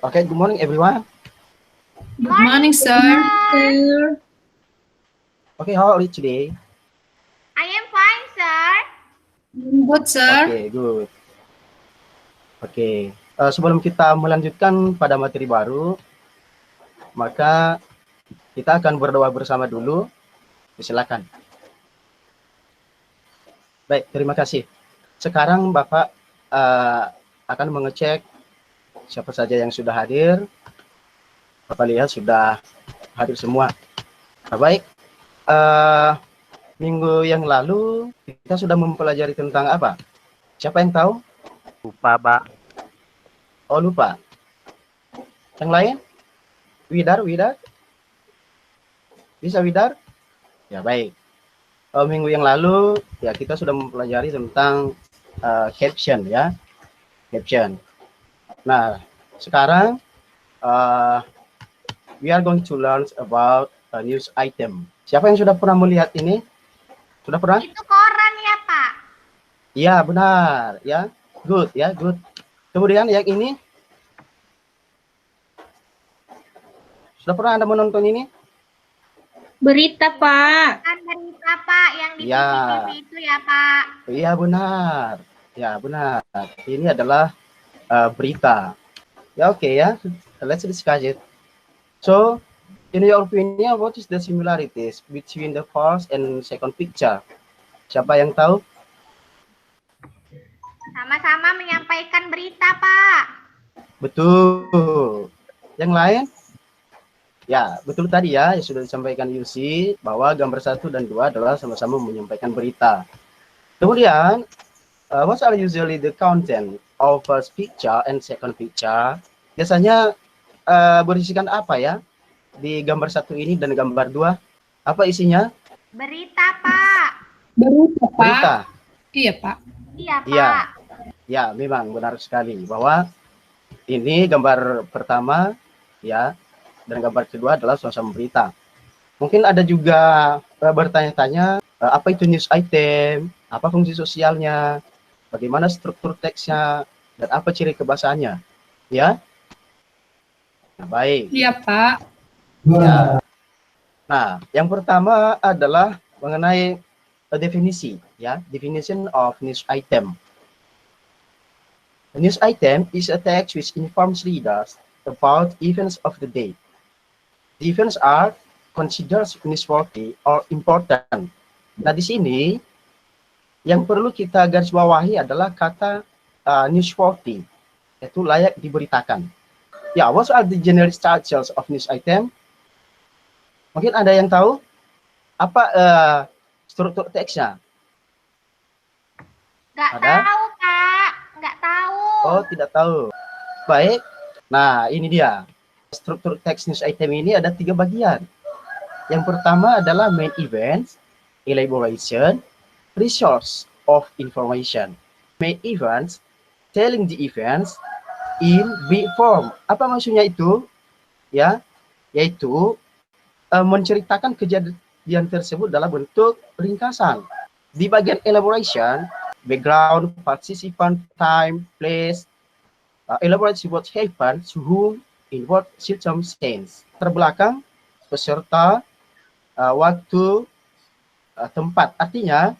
Okay, good morning, everyone. Good morning, sir. Sir. Okay, how are you today? I am fine, sir. Good, sir. Okay, good. Oke, sebelum kita melanjutkan pada materi baru, maka kita akan berdoa bersama dulu. Silakan. Baik, terima kasih. Sekarang Bapak akan mengecek siapa saja yang sudah hadir. Bapak lihat sudah hadir semua. Nah, baik, minggu yang lalu kita sudah mempelajari tentang apa? Siapa yang tahu? Lupa, Pak. Oh, lupa. Yang lain? Widar? Bisa Widar? Ya, baik. Minggu yang lalu ya kita sudah mempelajari tentang caption ya. Caption. Nah, sekarang we are going to learn about a news item. Siapa yang sudah pernah melihat ini? Sudah pernah? Itu koran ya, Pak? Iya, benar. Ya, good ya, good. Kemudian yang ini? Sudah pernah Anda menonton ini? Berita, Pak. Kan berita, Pak, yang di Ya. TV itu ya, Pak? Iya, benar. Ya, benar. Ini adalah berita. Ya, oke ya. Let's discuss it. So, in your opinion, what is the similarities between the first and second picture? Siapa yang tahu? Sama-sama menyampaikan berita, Pak. Betul. Yang lain? Ya, betul tadi ya, yang sudah disampaikan Yusi, bahwa gambar 1 dan 2 adalah sama-sama menyampaikan berita. Kemudian, what are usually the content of first picture and second picture? Biasanya berisikan apa ya? Di gambar 1 ini dan gambar 2, apa isinya? Berita, Pak. Berita, Pak. Berita. Iya, Pak. Iya, Pak. Iya. Ya, memang benar sekali bahwa ini gambar pertama ya, dan gambar kedua adalah suasana berita. Mungkin ada juga bertanya-tanya apa itu news item, apa fungsi sosialnya, bagaimana struktur teksnya, dan apa ciri kebahasaannya. Ya. Nah, baik. Iya, Pak. Ya. Nah, yang pertama adalah mengenai definisi, ya, definition of news item. A news item is a text which informs readers about events of the day. The events are considered newsworthy or important. Nah, di sini yang perlu kita garis bawahi adalah kata newsworthy, yaitu layak diberitakan. Ya, what are the generic structures of news item? Mungkin ada yang tahu apa struktur teksnya? Nggak Ada? tahu, Pak. Nggak tahu. Oh, tidak tahu. Baik. Nah, ini dia. Struktur teks news item ini ada 3 bagian. Yang pertama adalah main events, elaboration, resource of information. Main events, telling the events in brief form. Apa maksudnya itu? Ya, yaitu menceritakan kejadian tersebut dalam bentuk ringkasan. Di bagian elaboration, background, participant, time, place, elaborate what happened, to whom, in what circumstance. Terbelakang, peserta, waktu, tempat. Artinya,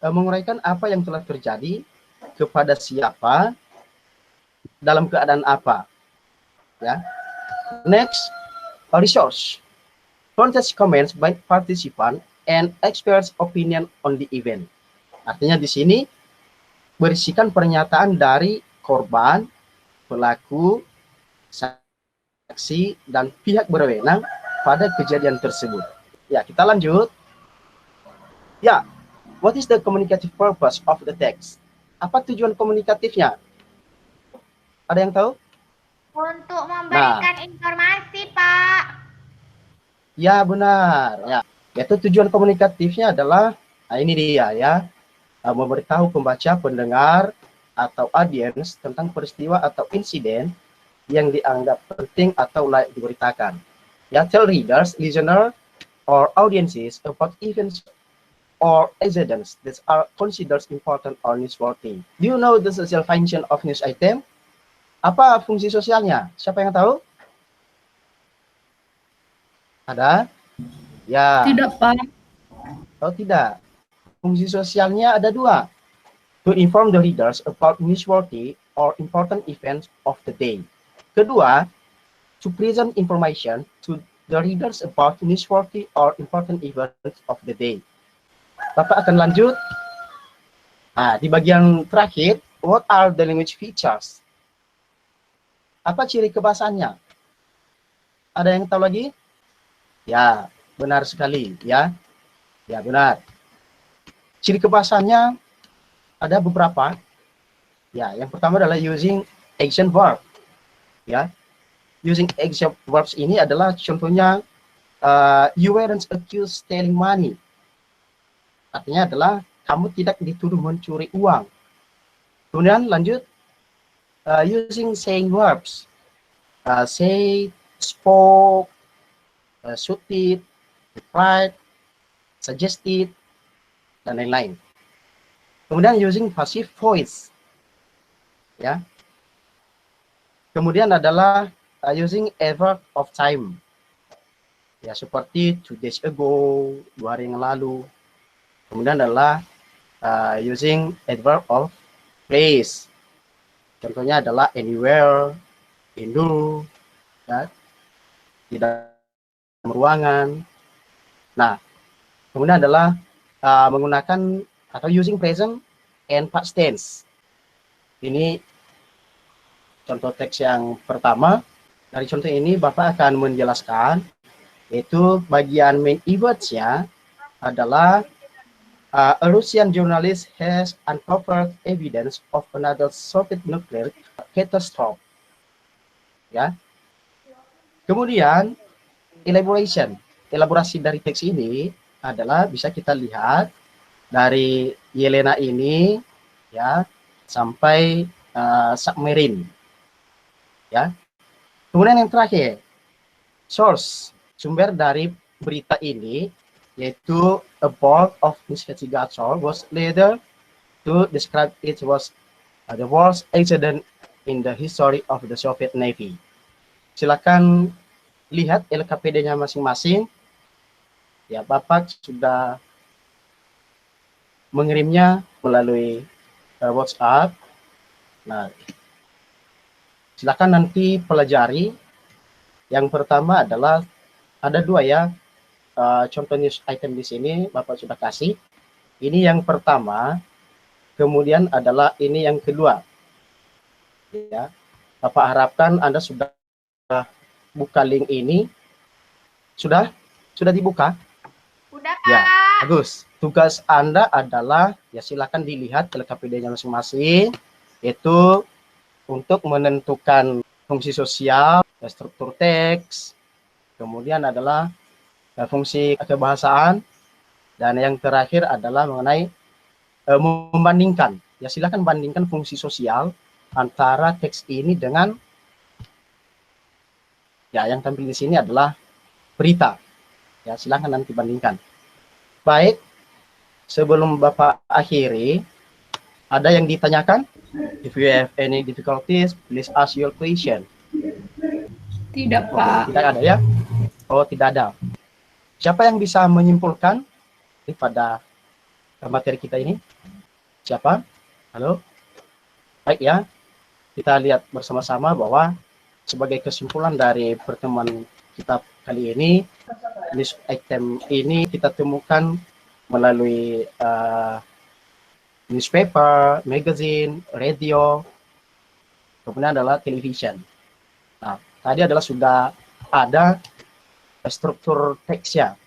menguraikan apa yang telah terjadi, kepada siapa, dalam keadaan apa. Ya. Next, resource. Context comments by participant and experts opinion on the event. Artinya di sini berisikan pernyataan dari korban, pelaku, saksi, dan pihak berwenang pada kejadian tersebut. Ya, kita lanjut. Ya, what is the communicative purpose of the text? Apa tujuan komunikatifnya? Ada yang tahu? Untuk memberikan informasi, Pak. Ya, benar. Ya, yaitu tujuan komunikatifnya adalah, nah ini dia ya, memberitahu pembaca, pendengar, atau audiens tentang peristiwa atau insiden yang dianggap penting atau layak diberitakan. Ya, tell readers, listener, or audiences about events or incidents that are considered important or newsworthy. Do you know the social function of news item? Apa fungsi sosialnya? Siapa yang tahu? Ada? Ya. Tidak, Pak. Oh tidak. Fungsi sosialnya ada dua. To inform the readers about newsworthy or important events of the day. Kedua, to present information to the readers about newsworthy or important events of the day. Bapak akan lanjut. Nah, di bagian terakhir, what are the language features? Apa ciri kebahasaannya? Ada yang tahu lagi? Ya, benar sekali. Ya, ya benar. Ciri kebahasaannya ada beberapa. Ya, yang pertama adalah using action verb. Ya, using action verbs ini adalah contohnya you weren't accused stealing money. Artinya adalah kamu tidak dituduh mencuri uang. Kemudian lanjut using saying verbs. Say, spoke, shouted, replied, suggested, dan lain-lain. Kemudian using passive voice. Ya. Kemudian adalah using adverb of time. Ya, seperti 2 days ago, 2 hari yang lalu. Kemudian adalah using adverb of place. Contohnya adalah anywhere, Indo, ya, di dalam ruangan. Nah, kemudian adalah menggunakan atau using present and past tense. Ini contoh teks yang pertama. Dari contoh ini Bapak akan menjelaskan, yaitu bagian main events-nya adalah a Russian journalist has uncovered evidence of another Soviet nuclear catastrophe. Ya. Kemudian elaborasi dari teks ini adalah bisa kita lihat dari Yelena ini, ya, sampai submarine. Ya. Kemudian yang terakhir, source, sumber dari berita ini, yaitu a board of investigator was later to describe it was the worst accident in the history of the Soviet Navy. Silakan lihat LKPD-nya masing-masing. Ya, Bapak sudah mengirimnya melalui WhatsApp. Nah, silakan nanti pelajari. Yang pertama adalah ada dua ya, contoh news item di sini Bapak sudah kasih. Ini yang pertama, kemudian adalah ini yang kedua. Ya, Bapak harapkan Anda sudah buka link ini. Sudah dibuka? Udah, Pak. Ya, bagus. Tugas Anda adalah ya silakan dilihat LKPD-nya masing-masing, yaitu untuk menentukan fungsi sosial, struktur teks, kemudian adalah fungsi kebahasaan, dan yang terakhir adalah mengenai membandingkan. Ya silakan bandingkan fungsi sosial antara teks ini dengan ya yang tampil di sini adalah berita. Ya silakan nanti bandingkan. Baik, sebelum Bapak akhiri, ada yang ditanyakan? If you have any difficulties, please ask your question. Tidak, Pak. Tidak ada ya? Oh, tidak ada. Siapa yang bisa menyimpulkan pada materi kita ini? Siapa? Halo? Baik ya. Kita lihat bersama-sama bahwa sebagai kesimpulan dari pertemuan kita kali ini, news item ini kita temukan melalui newspaper, magazine, radio, kemudian adalah television. Nah, tadi adalah sudah ada struktur teksnya.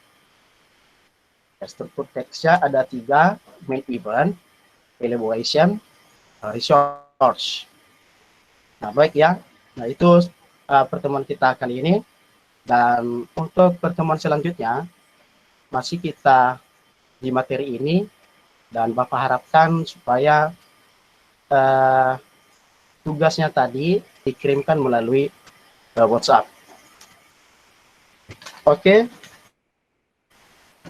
Struktur teksnya ada 3, main event, elaboration, resource. Nah, baik ya. Nah, itu pertemuan kita kali ini. Dan untuk pertemuan selanjutnya, masih kita di materi ini, dan Bapak harapkan supaya tugasnya tadi dikirimkan melalui WhatsApp. Oke.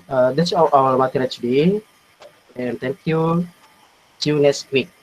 That's all our material today. And thank you. See you next week.